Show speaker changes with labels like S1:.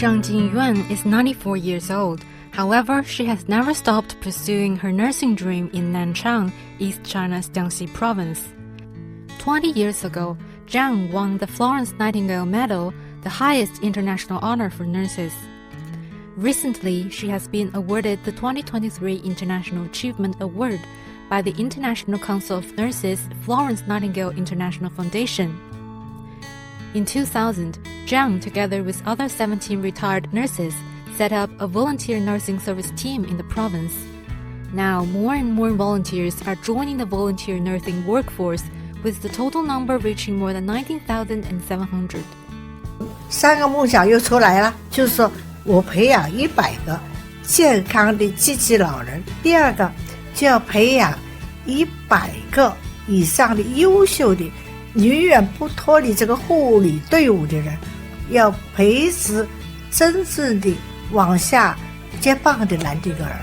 S1: Zhang Jingyuan is 94 years old. However, she has never stopped pursuing her nursing dream in Nanchang, East China's Jiangxi province. 20 years ago, Zhang won the Florence Nightingale Medal, the highest international honor for nurses. Recently, she has been awarded the 2023 International Achievement Award by the International Council of Nurses Florence Nightingale International Foundation. In 2000, Zhang, together with other 17 retired nurses, set up a volunteer nursing service team in the province. Now, more and more volunteers are joining the volunteer nursing workforce, with the total number reaching more than 19,700.
S2: 3个梦想又出来了，就是说我培养100个健康的积极老人，第二个就要培养100个以上的优秀的永远不脱离这个护理队伍的人，要培植真正的往下接棒的男的个儿。